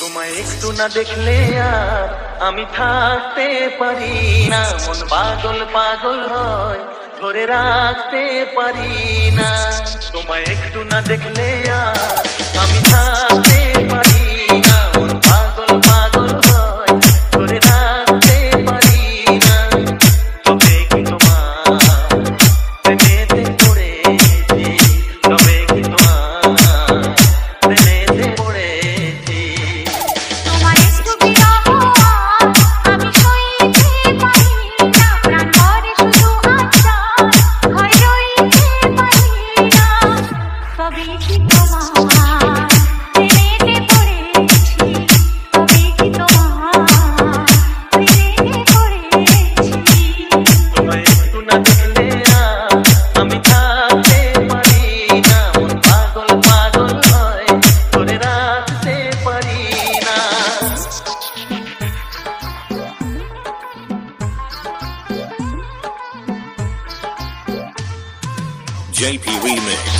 তোমায় একটু না দেখলে আর আমি থাকতে পারি না, মন পাগল পাগল হয়, ধরে রাখতে পারি না। তোমায় একটু না দেখলে আর আমি থাকতে পারি না, মন পাগল পাগল হয়, ধরে রাখতে পারি না। তবে কি তোমার প্রেমেতে পড়েছি, তবে কি তোমার প্রেমেতে পড়েছি। JP Remix.